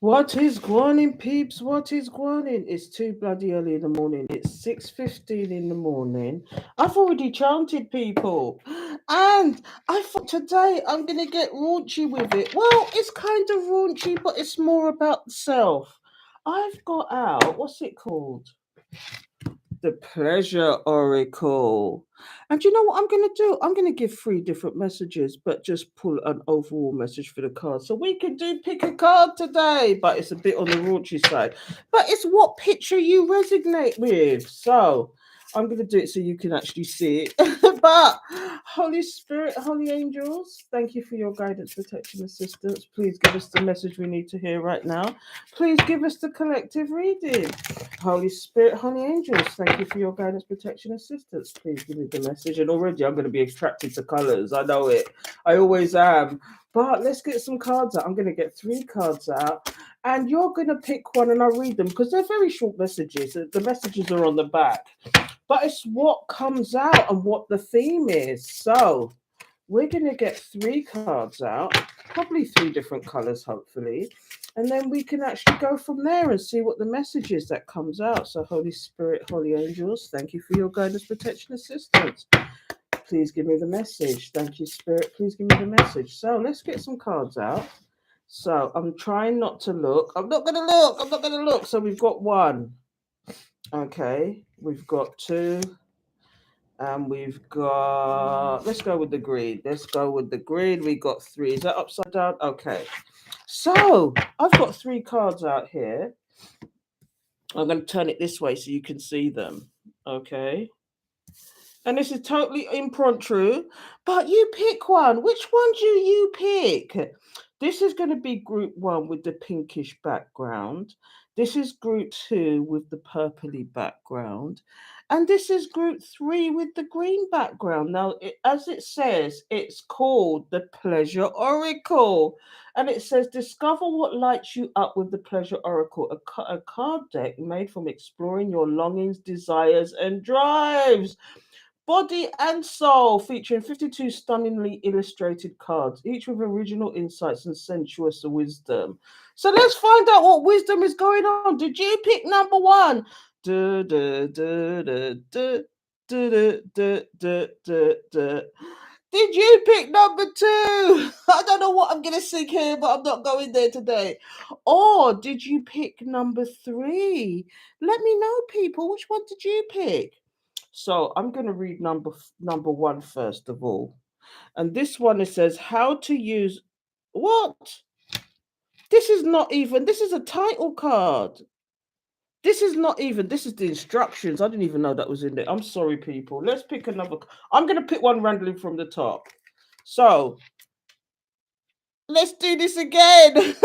What is gwaning, peeps? What is gwaning? It's too bloody early in the morning. It's 6:15 in the morning. I've already chanted, people. And I thought today I'm going to get raunchy with it. Well, it's kind of raunchy, but it's more about the self. I've got out, what's it called? The Pleasure Oracle. And you know what I'm going to do? I'm going to give three different messages, but just pull an overall message for the card. So we can do pick a card today, but it's a bit on the raunchy side. But it's what picture you resonate with. So I'm going to do it so you can actually see it. But Holy Spirit, Holy Angels, thank you for your guidance, protection, assistance. Please give us the message we need to hear right now. Please give us the collective reading. Holy Spirit, Holy Angels, thank you for your guidance, protection, assistance. Please give me the message. And already I'm going to be attracted to colours. I know it. I always am. But let's get some cards out. I'm going to get three cards out. And you're going to pick one and I'll read them because they're very short messages. The messages are on the back. But it's what comes out and what the theme is. So we're going to get three cards out, probably three different colours, hopefully. And then we can actually go from there and see what the message is that comes out. So, Holy Spirit, Holy Angels, thank you for your guidance, protection, assistance. Please give me the message. Thank you, Spirit. Please give me the message. So, let's get some cards out. So, I'm trying not to look. I'm not going to look. I'm not going to look. So, we've got one. Okay. We've got two. And we've got, let's go with the green. Let's go with the green. We got three. Is that upside down? Okay. So I've got three cards out here. I'm going to turn it this way so you can see them. Okay. And this is totally impromptu, but you pick one. Which one do you pick? This is going to be group one with the pinkish background. This is group two with the purpley background. And this is group three with the green background. Now, as it says, it's called the Pleasure Oracle. And it says, discover what lights you up with the Pleasure Oracle, a card deck made from exploring your longings, desires, and drives. Body and Soul, featuring 52 stunningly illustrated cards, each with original insights and sensuous wisdom. So let's find out what wisdom is going on. Did you pick number one? Du, du, du, du, du, du, du, du, du, du. Did you pick number two? I don't know what I'm going to sing here, but I'm not going there today. Or did you pick number three? Let me know, people. Which one did you pick? So I'm going to read number one first of all. And this one, it says how to use what? This is not even, this is a title card. This is not even, this is the instructions. I didn't even know that was in there. I'm sorry, people. Let's pick another. I'm going to pick one randomly from the top. So let's do this again.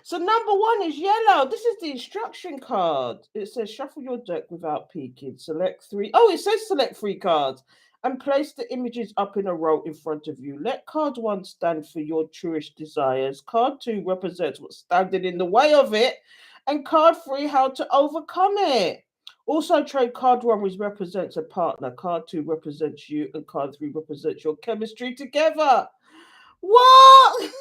So number one is yellow. This is the instruction card. It says shuffle your deck without peeking. Select three. Oh, it says select three cards and place the images up in a row in front of you. Let card one stand for your truest desires. Card two represents what's standing in the way of it. And card three, how to overcome it. Also, trade card one, which represents a partner. Card two represents you, and card three represents your chemistry together. What?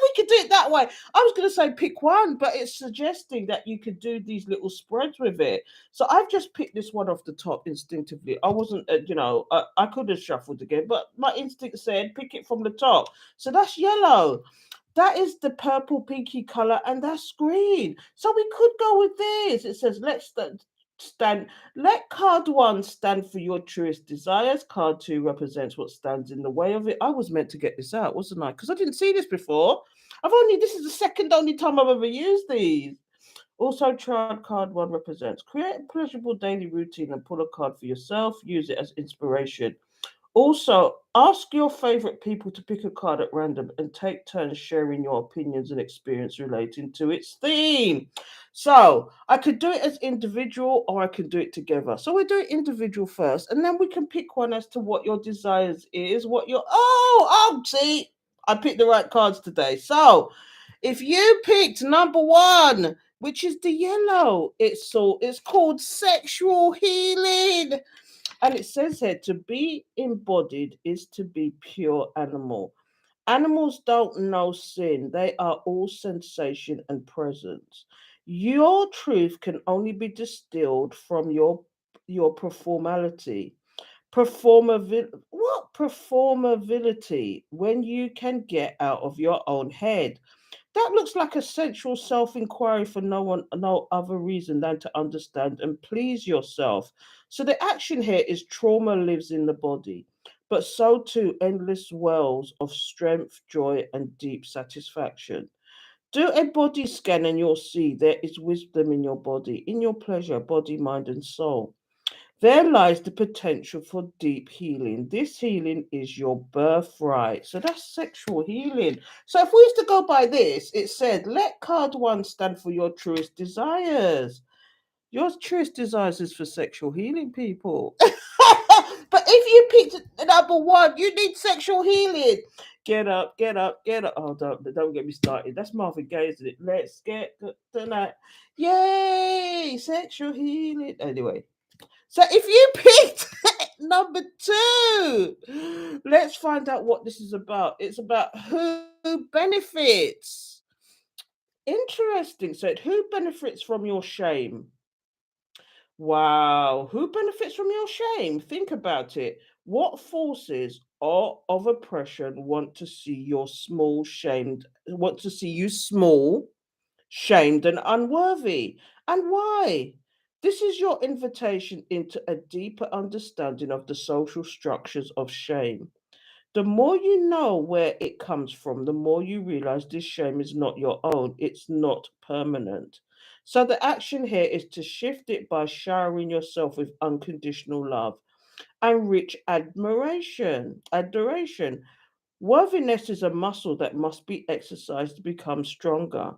We could do it that way. I was going to say pick one, but it's suggesting that you could do these little spreads with it. So I've just picked this one off the top instinctively. I wasn't, I could have shuffled again, but my instinct said pick it from the top. So that's yellow. That is the purple pinky color, and that's green. So we could go with this. It says let's stand. Let card one stand for your truest desires. Card two represents what stands in the way of it. I was meant to get this out, wasn't I? Because I didn't see this before. This is the second only time I've ever used these. Also, tried card one represents create a pleasurable daily routine and pull a card for yourself. Use it as inspiration. Also, ask your favorite people to pick a card at random and take turns sharing your opinions and experience relating to its theme. So, I could do it as individual or I could do it together. So, we do it individual first and then we can pick one as to what your desires is, what your see, I picked the right cards today. So, if you picked number one, which is the yellow, it's called sexual healing. And it says here to be embodied is to be pure animal. Animals don't know sin. They are all sensation and presence. Your truth can only be distilled from your performality. What performability when you can get out of your own head? That looks like a sensual self-inquiry for no other reason than to understand and please yourself. So the action here is trauma lives in the body, but so too endless wells of strength, joy, and deep satisfaction. Do a body scan and you'll see there is wisdom in your body, in your pleasure, body, mind, and soul. There lies the potential for deep healing. This healing is your birthright. So that's sexual healing. So if we used to go by this, it said, let card one stand for your truest desires. Your truest desires is for sexual healing, people. But if you picked number one, you need sexual healing. Get up, get up, get up. Oh, don't get me started. That's Marvin Gaye, isn't it? Let's get tonight. Yay, sexual healing. Anyway. So if you picked number two, let's find out what this is about. It's about who benefits. Interesting. So who benefits from your shame? Wow. Who benefits from your shame? Think about it. What forces or of oppression want to see your small shamed, want to see you small, shamed, and unworthy? And why? This is your invitation into a deeper understanding of the social structures of shame. The more you know where it comes from, the more you realize this shame is not your own, it's not permanent. So, the action here is to shift it by showering yourself with unconditional love and rich admiration. Adoration. Worthiness is a muscle that must be exercised to become stronger.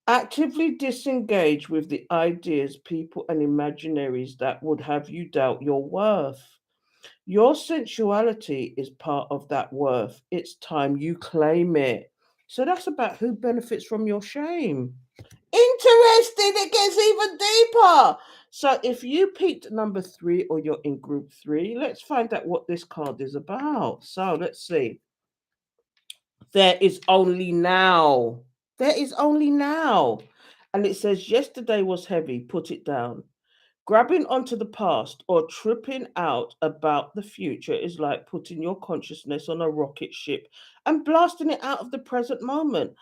Actively disengage with the ideas, people, and imaginaries that would have you doubt your worth. Your sensuality is part of that worth. It's time you claim it. So that's about who benefits from your shame. Interesting, it gets even deeper. So if you picked number three or you're in group three, let's find out what this card is about. So let's see. There is only now. There is only now. And it says, yesterday was heavy, put it down. Grabbing onto the past or tripping out about the future is like putting your consciousness on a rocket ship and blasting it out of the present moment.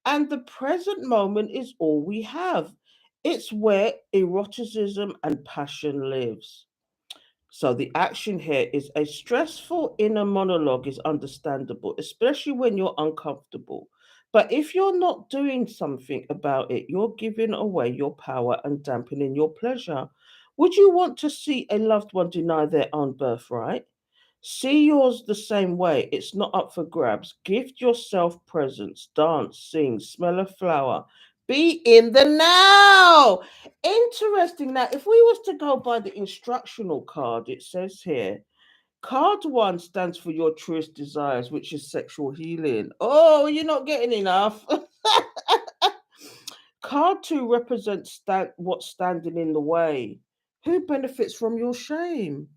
And the present moment is all we have. It's where eroticism and passion lives. So the action here is a stressful inner monologue is understandable, especially when you're uncomfortable. But if you're not doing something about it, you're giving away your power and dampening your pleasure. Would you want to see a loved one deny their own birthright? See yours the same way. It's not up for grabs. Gift yourself presents, dance, sing, smell a flower. Be in the now. Interesting. Now, if we was to go by the instructional card, it says here, card one stands for your truest desires, which is sexual healing. Oh, you're not getting enough. Card two represents what's standing in the way. Who benefits from your shame?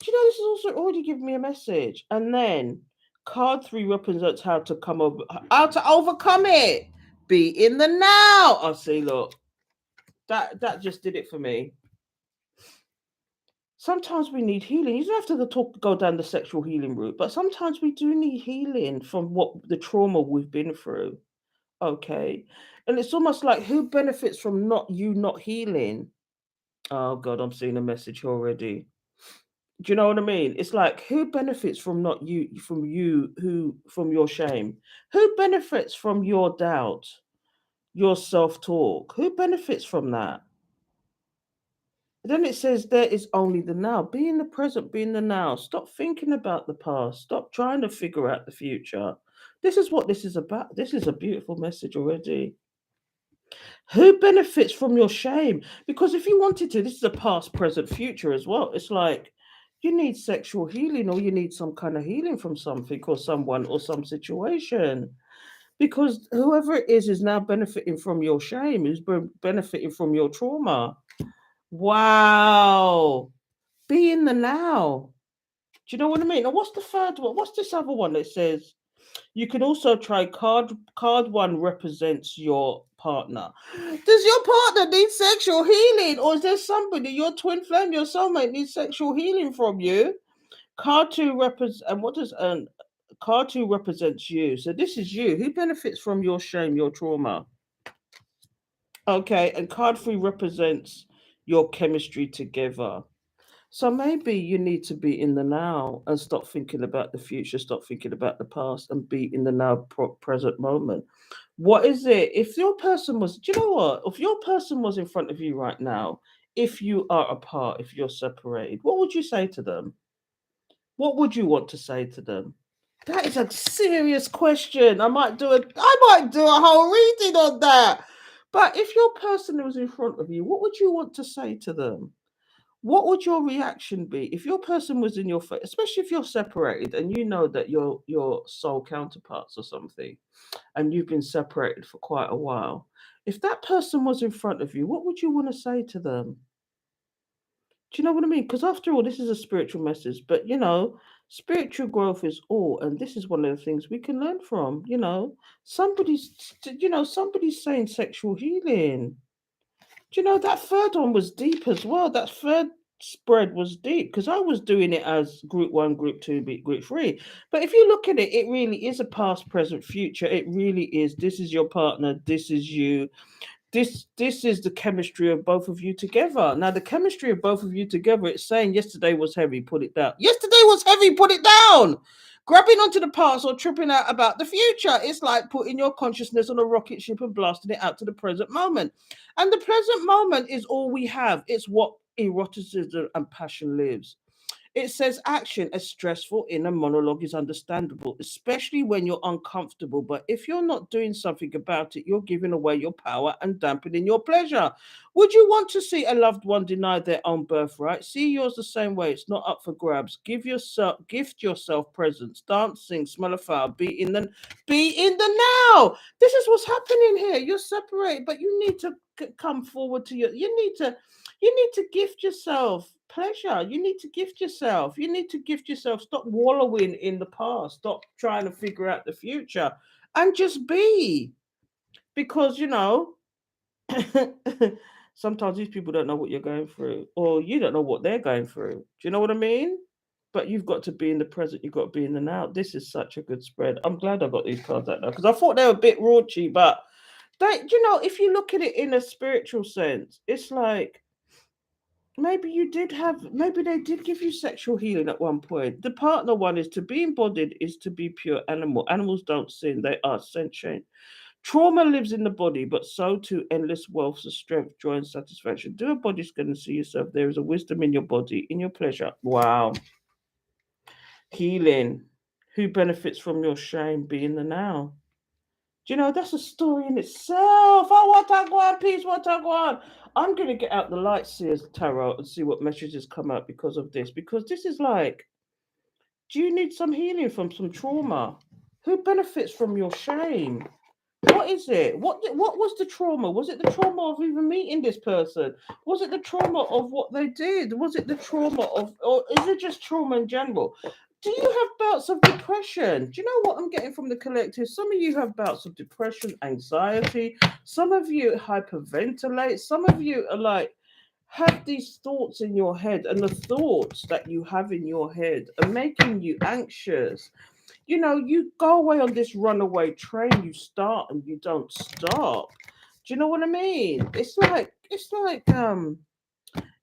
Do you know this is also already giving me a message? And then card three represents how to overcome it. Be in the now. I see. Look, that just did it for me. Sometimes we need healing. You don't have to go down the sexual healing route, but sometimes we do need healing from what the trauma we've been through. Okay, and it's almost like who benefits from not healing? Oh God, I'm seeing a message already. Do you know what I mean? It's like who benefits from not you who from your shame? Who benefits from your doubt, your self-talk? Who benefits from that? Then it says there is only the now. Be in the present, be in the now. Stop thinking about the past. Stop trying to figure out the future. This is what this is about. This is a beautiful message already. Who benefits from your shame? Because if you wanted to, this is a past, present, future as well. It's like you need sexual healing or you need some kind of healing from something or someone or some situation. Because whoever it is now benefiting from your shame, who's benefiting from your trauma. Wow. Be in the now. Do you know what I mean? And what's the third one? What's this other one that says You can also try card one represents your partner. Does your partner need sexual healing, or is there somebody, your twin flame, your soulmate, needs sexual healing from you? Card two represents, and what does card two represents you. So this is you. Who benefits from your shame, your trauma? Okay, and card three represents your chemistry together. So maybe you need to be in the now and stop thinking about the future, stop thinking about the past, and be in the now present moment. What is it? If your person was, do you know what? If your person was in front of you right now, if you are apart, if you're separated, what would you say to them? What would you want to say to them? That is a serious question. I might do a whole reading on that. But if your person was in front of you, what would you want to say to them? What would your reaction be if your person was in your face, especially if you're separated and you know that your soul counterparts or something, and you've been separated for quite a while? If that person was in front of you, what would you want to say to them? Do you know what I mean? Because after all, this is a spiritual message, but spiritual growth is all, and this is one of the things we can learn from. Somebody's saying sexual healing. Do you know that third one was deep as well? That third spread was deep because I was doing it as group one, group two, group three. But if you look at it, it really is a past, present, future. It really is. This is your partner. This is you. This is the chemistry of both of you together. Now, the chemistry of both of you together, it's saying yesterday was heavy, put it down. Yesterday was heavy, put it down. Grabbing onto the past or tripping out about the future. It's like putting your consciousness on a rocket ship and blasting it out to the present moment. And the present moment is all we have. It's what eroticism and passion lives. It says action as stressful in a monologue is understandable, especially when you're uncomfortable. But if you're not doing something about it, you're giving away your power and dampening your pleasure. Would you want to see a loved one denied their own birthright? See yours the same way. It's not up for grabs. Gift yourself presents, dance, sing, smell a flower, be in the now. This is what's happening here. You're separated, but you need to come forward to you need to gift yourself pleasure. You need to gift yourself. You need to gift yourself. Stop wallowing in the past. Stop trying to figure out the future and just be. Because, sometimes these people don't know what you're going through, or you don't know what they're going through. Do you know what I mean? But you've got to be in the present. You've got to be in the now. This is such a good spread. I'm glad I got these cards out now because I thought they were a bit raunchy, but if you look at it in a spiritual sense, it's like maybe they did give you sexual healing at one point. The partner one is to be embodied, is to be pure animal. Animals don't sin, they are sentient. Trauma lives in the body, but so too endless wealths of strength, joy, and satisfaction. Do a body scan and see yourself. There is a wisdom in your body, in your pleasure. Wow. Healing. Who benefits from your shame? Be in the now. Do you know that's a story in itself? Oh, what I want, peace, what I want. I'm gonna get out the light seers tarot and see what messages come out because of this. Because this is like, do you need some healing from some trauma? Who benefits from your shame? What is it? What was the trauma? Was it the trauma of even meeting this person? Was it the trauma of what they did? Was it the trauma of, or is it just trauma in general? Do you have bouts of depression? Do you know what I'm getting from the collective? Some of you have bouts of depression, anxiety. Some of you hyperventilate. Some of you are like, have these thoughts in your head, and the thoughts that you have in your head are making you anxious. You go away on this runaway train, you start and you don't stop. Do you know what I mean? It's like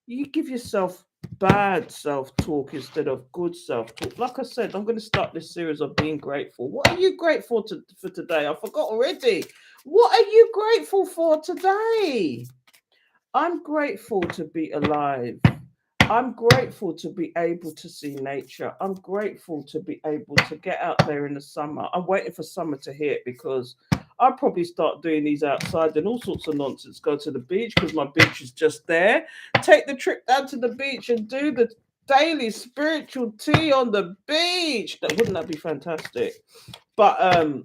you give yourself bad self-talk instead of good self-talk. Like I said, I'm going to start this series of being grateful. What are you grateful for today? I forgot already. What are you grateful for today? I'm grateful to be alive. I'm grateful to be able to see nature. I'm grateful to be able to get out there in the summer. I'm waiting for summer to hit because I'll probably start doing these outside and all sorts of nonsense. Go to the beach because my beach is just there. Take the trip down to the beach and do the daily spiritual tea on the beach. Wouldn't that be fantastic? But I've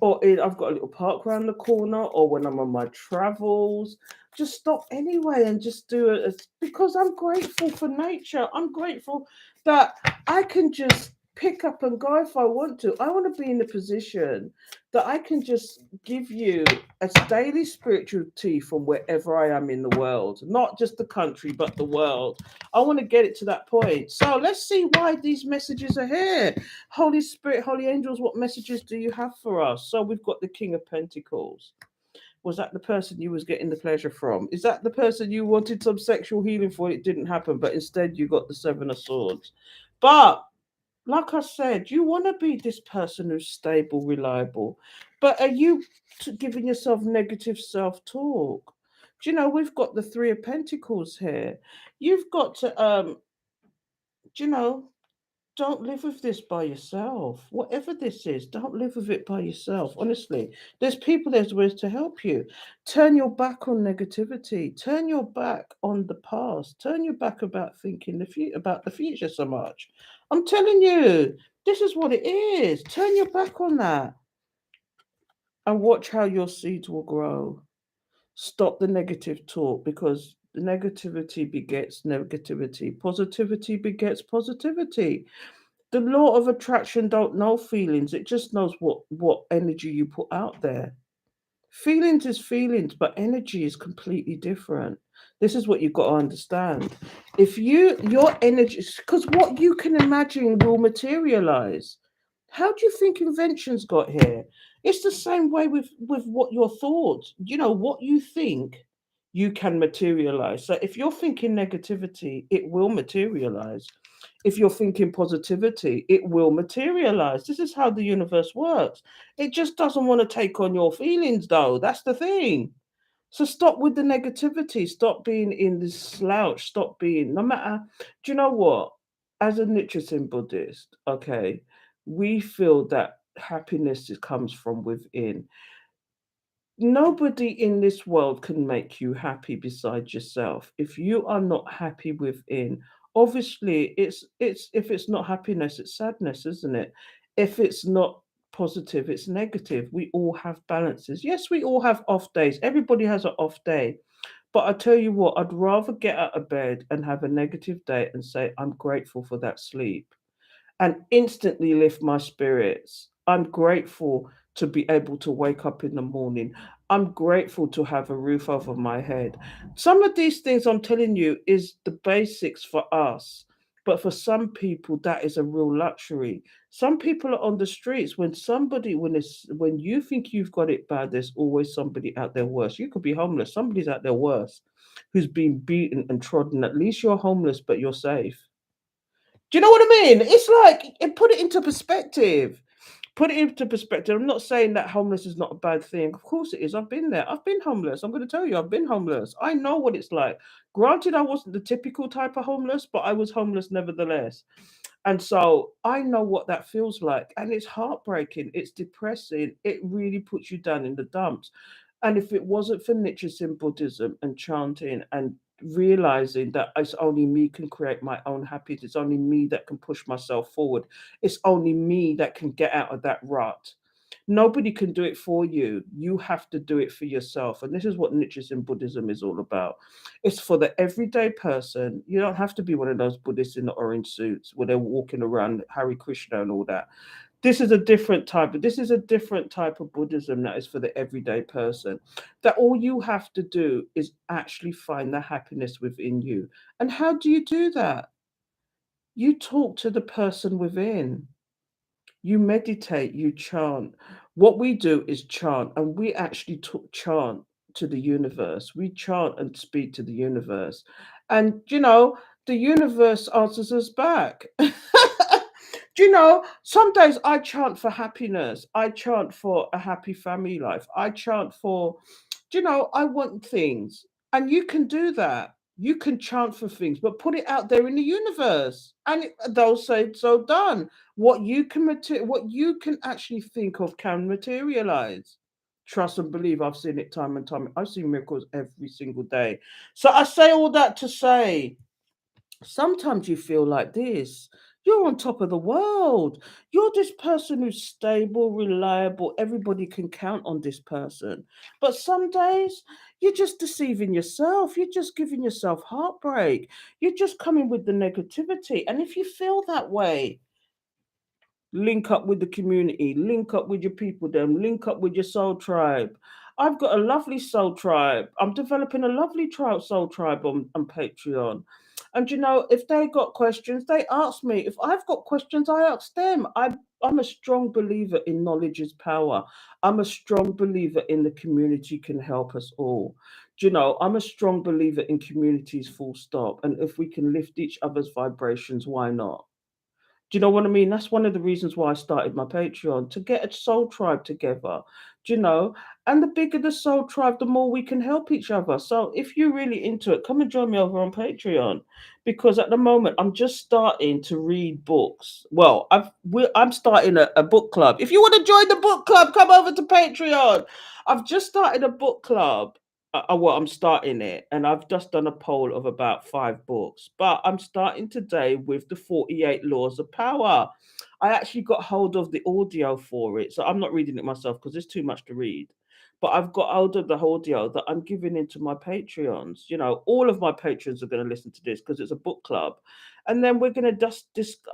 got a little park around the corner, or when I'm on my travels, just stop anyway and just do it because I'm grateful for nature. I'm grateful that I can just pick up and go if I want to. I want to be in a position that I can just give you a daily spiritual tea from wherever I am in the world, not just the country, but the world. I want to get it to that point. So let's see why these messages are here. Holy Spirit, Holy Angels, what messages do you have for us? So we've got the King of Pentacles. Was that the person you was getting the pleasure from? Is that the person you wanted some sexual healing for? It didn't happen, but instead you got the Seven of Swords. But like I said, you want to be this person who's stable, reliable. But are you giving yourself negative self talk? Do you know we've got the Three of Pentacles here? You've got to, do you know, don't live with this by yourself. Whatever this is, don't live with it by yourself. Honestly, there's people, there's ways to help you. Turn your back on negativity. Turn your back on the past. Turn your back about thinking about the future so much. I'm telling you, this is what it is. Turn your back on that and watch how your seeds will grow. Stop the negative talk because the negativity begets negativity. Positivity begets positivity. The law of attraction don't know feelings. It just knows what energy you put out there. Feelings is feelings, but energy is completely different. This is what you've got to understand. If your energy, because what you can imagine will materialize. How do you think inventions got here? It's the same way with what your thoughts. You know what you think, you can materialize. So if you're thinking negativity, it will materialize. If you're thinking positivity, it will materialize. This is how the universe works. It just doesn't want to take on your feelings, though. That's the thing. So stop with the negativity. Stop being in this slouch. Stop being, no matter, do you know what? As a Nichiren Buddhist, okay, we feel that happiness comes from within. Nobody in this world can make you happy besides yourself. If you are not happy within, obviously it's if it's not happiness, it's sadness, isn't it? If it's not positive, it's negative. We all have balances. Yes, we all have off days. Everybody has an off day. But I tell you what, I'd rather get out of bed and have a negative day and say I'm grateful for that sleep and instantly lift my spirits. I'm grateful to be able to wake up in the morning. I'm grateful to have a roof over my head. Some of these things I'm telling you is the basics for us. But for some people, that is a real luxury. Some people are on the streets. When you think you've got it bad, there's always somebody out there worse. You could be homeless. Somebody's out there worse, who's been beaten and trodden. At least you're homeless, but you're safe. Do you know what I mean? It's like put it into perspective. Put it into perspective. I'm not saying that homeless is not a bad thing. Of course it is. I've been there. I've been homeless. I'm going to tell you, I've been homeless. I know what it's like. Granted, I wasn't the typical type of homeless, but I was homeless nevertheless. And so I know what that feels like. And it's heartbreaking. It's depressing. It really puts you down in the dumps. And if it wasn't for Nichiren Buddhism and chanting and realizing that it's only me can create my own happiness, it's only me that can push myself forward, it's only me that can get out of that rut. Nobody can do it for you. You have to do it for yourself. And this is what Nichiren Buddhism is all about. It's for the everyday person. You don't have to be one of those Buddhists in the orange suits where they're walking around Hare Krishna and all that. This is a different type of Buddhism that is for the everyday person. That all you have to do is actually find the happiness within you. And how do you do that? You talk to the person within. You meditate, you chant. What we do is chant, and we actually chant to the universe. We chant and speak to the universe. And, the universe answers us back. Do you know, some days I chant for happiness. I chant for a happy family life. I chant for, I want things. And you can do that. You can chant for things, but put it out there in the universe. And they'll say, so done. What you can actually think of can materialize. Trust and believe. I've seen it time and time. I've seen miracles every single day. So I say all that to say, sometimes you feel like this. You're on top of the world. You're this person who's stable, reliable. Everybody can count on this person. But some days you're just deceiving yourself. You're just giving yourself heartbreak. You're just coming with the negativity. And if you feel that way, link up with the community, link up with your people, them, link up with your soul tribe. I've got a lovely soul tribe. I'm developing a lovely soul tribe on Patreon. And if they got questions, they ask me. If I've got questions, I ask them. I'm a strong believer in knowledge is power. I'm a strong believer in the community can help us all. I'm a strong believer in communities, full stop. And if we can lift each other's vibrations, why not? Do you know what I mean? That's one of the reasons why I started my Patreon, to get a soul tribe together. Do you know? And the bigger the soul tribe, the more we can help each other. So if you're really into it, come and join me over on Patreon, because at the moment I'm just starting to read books. Well, I'm starting a book club. If you want to join the book club, come over to Patreon. I've just started a book club. Well, I'm starting it, and I've just done a poll of about 5 books. But I'm starting today with the 48 Laws of Power. I actually got hold of the audio for it, so I'm not reading it myself because there's too much to read. But I've got hold of the audio that I'm giving into my Patreons. All of my patrons are going to listen to this because it's a book club, and then we're going to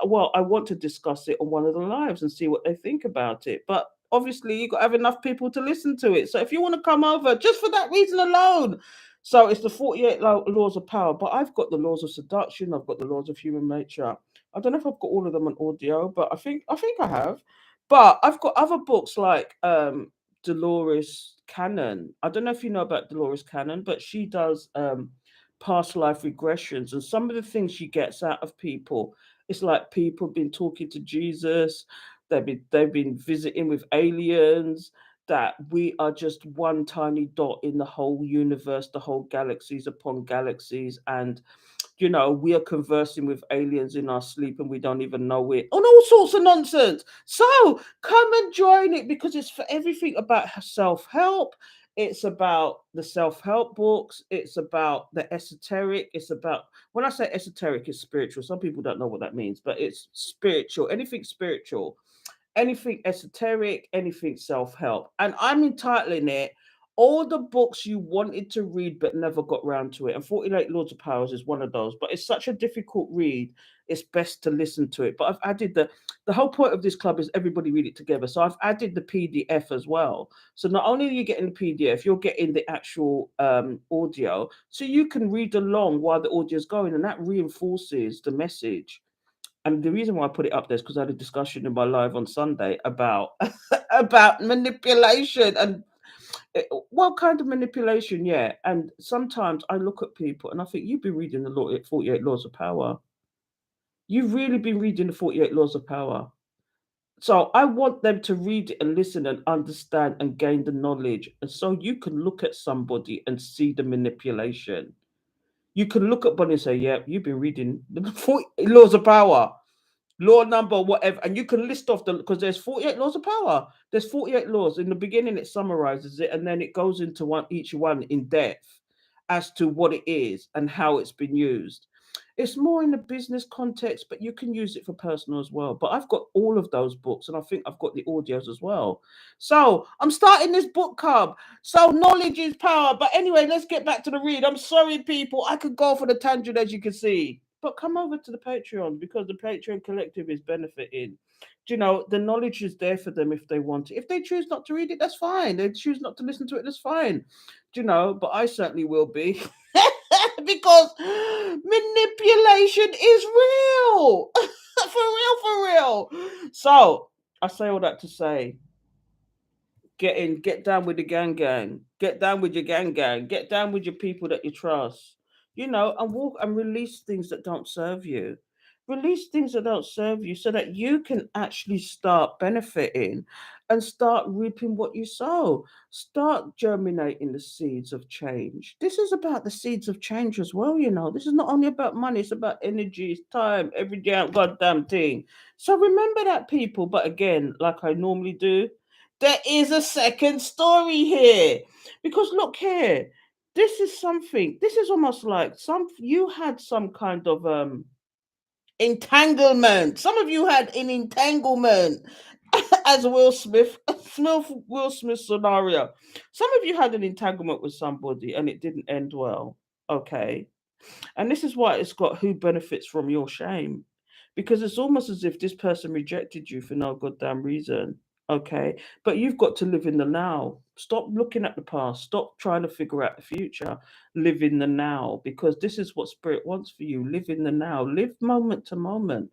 well, I want to discuss it on one of the lives and see what they think about it. But obviously, you've got to have enough people to listen to it. So if you want to come over, just for that reason alone. So it's the 48 laws of power, but I've got the laws of seduction. I've got the laws of human nature. I don't know if I've got all of them on audio, but I think I have. But I've got other books like Dolores Cannon. I don't know if you know about Dolores Cannon, but she does past life regressions, and some of the things she gets out of people, it's like people been talking to Jesus, they've been visiting with aliens, that we are just one tiny dot in the whole universe, the whole galaxies upon galaxies, and we are conversing with aliens in our sleep and we don't even know it, on all sorts of nonsense. So come and join it, because it's for everything about self-help. It's about the self-help books. It's about the esoteric. It's about, when I say esoteric, it's spiritual. Some people don't know what that means, but it's spiritual, anything spiritual, anything esoteric, anything self help. And I'm entitling it all the books you wanted to read but never got round to it. And 48 Lords of Powers is one of those. But it's such a difficult read, it's best to listen to it. But I've added the whole point of this club is everybody read it together. So I've added the PDF as well. So not only are you getting the PDF, you're getting the actual audio. So you can read along while the audio is going, and that reinforces the message. And the reason why I put it up there is because I had a discussion in my live on Sunday about about manipulation and what kind of manipulation, yeah. And sometimes I look at people and I think, you've been reading the 48 Laws of Power. You've really been reading the 48 Laws of Power. So I want them to read it and listen and understand and gain the knowledge. And so you can look at somebody and see the manipulation. You can look at Bonnie and say, yeah, you've been reading the 48 Laws of Power. Law number whatever, and you can list off the, because there's 48 laws of power. There's 48 laws. In the beginning it summarizes it, and then it goes into each one in depth as to what it is and how it's been used. It's more in the business context, but you can use it for personal as well. But I've got all of those books, and I think I've got the audios as well. So I'm starting this book club. So knowledge is power. But anyway, let's get back to the read. I'm sorry, people. I could go for the tangent, as you can see. But come over to the Patreon, because the Patreon collective is benefiting. The knowledge is there for them if they want it. If they choose not to read it, that's fine. They choose not to listen to it, that's fine. But I certainly will be. Because manipulation is real. For real, for real. So I say all that to say, get down with the gang, get down with your gang, get down with your people that you trust, and walk and release things that don't serve you. Release things that don't serve you so that you can actually start benefiting and start reaping what you sow. Start germinating the seeds of change. This is about the seeds of change as well, This is not only about money, it's about energy, it's time, every damn goddamn thing. So remember that, people. But again, like I normally do, there is a second story here. Because look here, this is something, this is almost like you had some kind of entanglement. Some of you had an entanglement as Will Smith scenario. Some of you had an entanglement with somebody and it didn't end well. Okay. And this is why it's got who benefits from your shame. because it's almost as if this person rejected you for no goddamn reason. Okay, but you've got to live in the now. Stop looking at the past. Stop trying to figure out the future. Live in the now, because this is what spirit wants for you. Live in the now. Live moment to moment.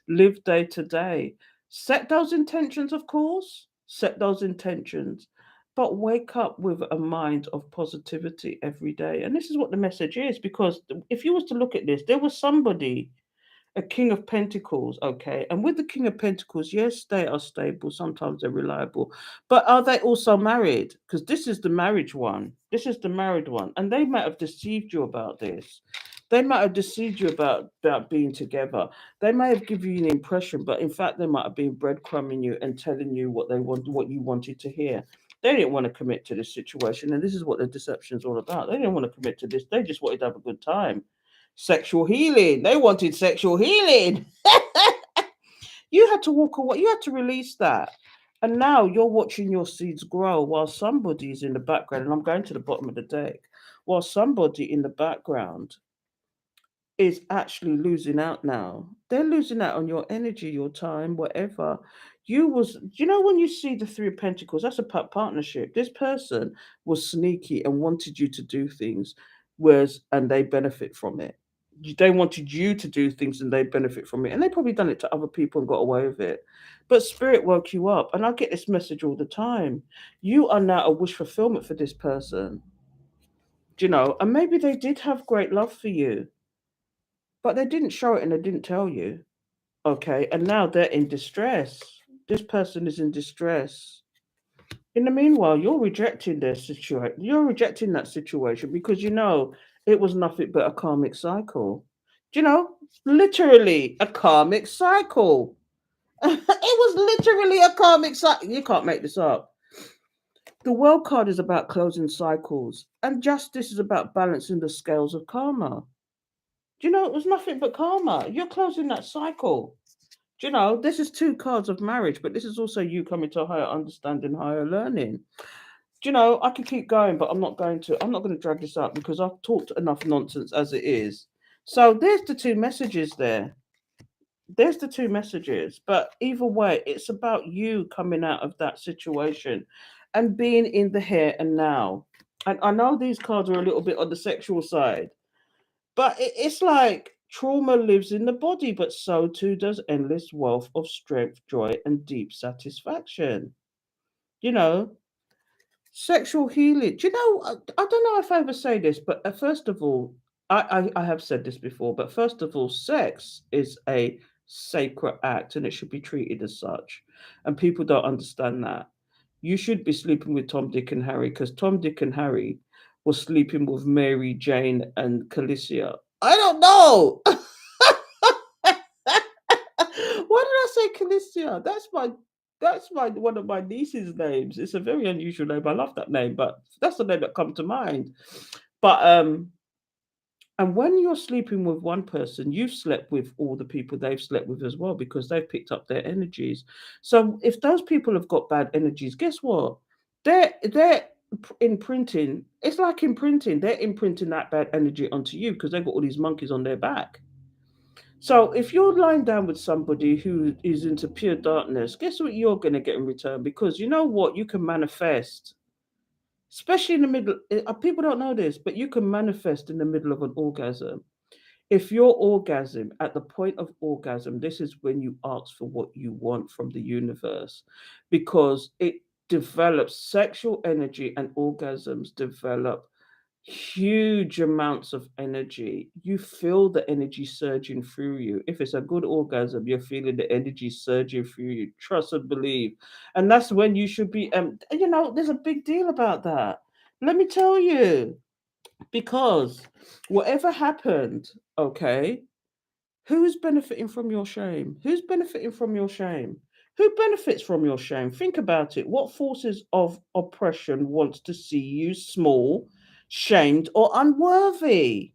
Live day to day. Set those intentions, of course. Set those intentions. But wake up with a mind of positivity every day. And this is what the message is, because if you was to look at this, there was somebody, a king of pentacles, okay, and with the king of pentacles, yes, they are stable, sometimes they're reliable, but are they also married? Because this is the marriage one, this is the married one, and they might have deceived you about this. They might have deceived you about being together. They may have given you an impression, but in fact they might have been breadcrumbing you and telling you what they want, what you wanted to hear. They didn't want to commit to this situation, and this is what the deception is all about. They didn't want to commit to this, they just wanted to have a good time. Sexual healing. They wanted sexual healing. You had to walk away. You had to release that. And now you're watching your seeds grow while somebody's in the background. And I'm going to the bottom of the deck. While somebody in the background is actually losing out now. They're losing out on your energy, your time, whatever. When you see the Three of Pentacles, that's a partnership. This person was sneaky and wanted you to do things, and they benefit from it. They wanted you to do things and they benefit from it. And they probably done it to other people and got away with it. But spirit woke you up. And I get this message all the time. You are now a wish fulfillment for this person. And maybe they did have great love for you, but they didn't show it and they didn't tell you. Okay. And now they're in distress. This person is in distress. In the meanwhile, you're rejecting their situation. You're rejecting that situation because it was nothing but a karmic cycle. Do you know? Literally a karmic cycle. It was literally a karmic cycle. You can't make this up. The World card is about closing cycles, and justice is about balancing the scales of karma. It was nothing but karma. You're closing that cycle. This is two cards of marriage, but this is also you coming to a higher understanding, higher learning. I could keep going, but I'm not going to. I'm not going to drag this up because I've talked enough nonsense as it is. So there's the two messages there. There's the two messages. But either way, it's about you coming out of that situation and being in the here and now. And I know these cards are a little bit on the sexual side, but it's like trauma lives in the body, but so too does endless wealth of strength, joy, and deep satisfaction. You know, Sexual healing. Do you know? I don't know if I ever say this, but first of all, I have said this before, but first of all, sex is a sacred act and it should be treated as such. And people don't understand that. You should be sleeping with Tom, Dick, and Harry because Tom, Dick, and Harry was sleeping with Mary, Jane, and Calicia. I don't know. Why did I say Calicia? That's my one of my niece's names. It's a very unusual name. I love that name, but that's the name that comes to mind. But and when you're sleeping with one person, you've slept with all the people they've slept with as well because they've picked up their energies. So if those people have got bad energies, guess what? They're imprinting. It's like imprinting. They're imprinting that bad energy onto you because they've got all these monkeys on their back. So if you're lying down with somebody who is into pure darkness, guess what you're going to get in return? Because you know what? You can manifest, especially in the middle. People don't know this, but you can manifest in the middle of an orgasm. If you're orgasm, at the point of orgasm, this is when you ask for what you want from the universe because it develops sexual energy and orgasms develop huge amounts of energy. You feel the energy surging through you. If it's a good orgasm, you're feeling the energy surging through you. Trust and believe. And that's when you should be there's a big deal about that. Let me tell you, because whatever happened, okay, who's benefiting from your shame? Who's benefiting from your shame? Who benefits from your shame? Think about it. What forces of oppression wants to see you small, shamed, or unworthy?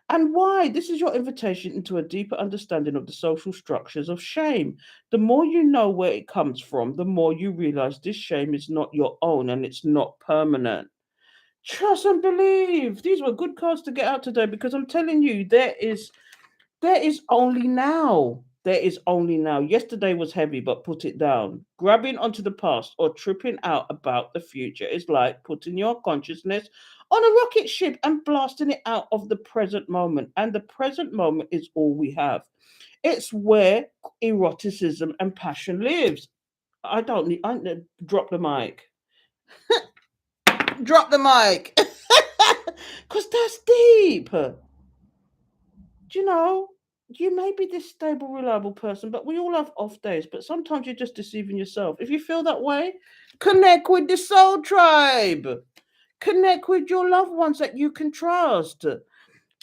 And why? This is your invitation into a deeper understanding of the social structures of shame. The more you know where it comes from, the more you realize this shame is not your own and it's not permanent. Trust and believe. These were good cards to get out today because I'm telling you, there is only now. There is only now. Yesterday was heavy, but put it down. Grabbing onto the past or tripping out about the future is like putting your consciousness on a rocket ship and blasting it out of the present moment. And the present moment is all we have. It's where eroticism and passion lives. I don't need. Drop the mic. Drop the mic. Because that's deep. Do you know? You may be this stable, reliable person, but we all have off days. But sometimes you're just deceiving yourself. If you feel that way, connect with the soul tribe. Connect with your loved ones that you can trust. Do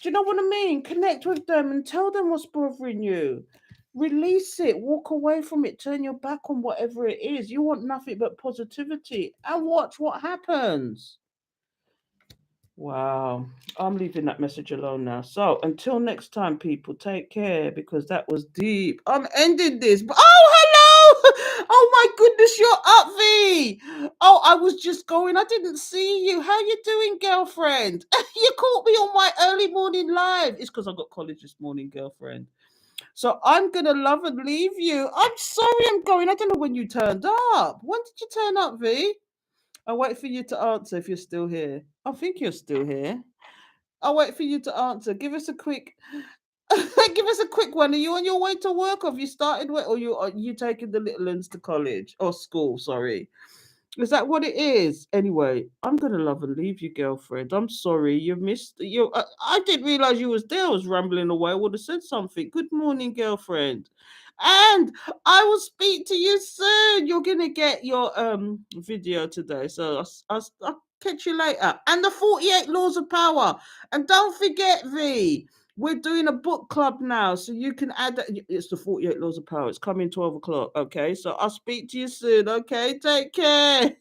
you know what I mean? Connect with them and tell them what's bothering you. Release it, walk away from it, turn your back on whatever it is. You want nothing but positivity and watch what happens. Wow, I'm leaving that message alone now. So until next time, people, take care because that was deep. I'm ending this. Oh, hello! Oh my goodness, you're up, V. Oh, I was just going. I didn't see you. How you doing, girlfriend? You caught me on my early morning live. It's because I got college this morning, girlfriend. So I'm gonna love and leave you. I'm sorry, I'm going. I don't know when you turned up. When did you turn up, V? I'll wait for you to answer if you're still here. I think you're still here. I'll wait for you to answer. Give us a quick give us a quick one. Are you on your way to work or have you started work or are you taking the little ones to college or school, sorry? Is that what it is? Anyway, I'm gonna love and leave you, girlfriend. I'm sorry you missed you. I didn't realize you was there. I was rambling away. I would have said something. Good morning, girlfriend. And I will speak to you soon. You're gonna get your video today, so I'll catch you later. And the 48 laws of power. And don't forget, V. We're doing a book club now, so you can add that. It's the 48 Laws of Power. It's coming 12 o'clock. Okay, so I'll speak to you soon. Okay, take care.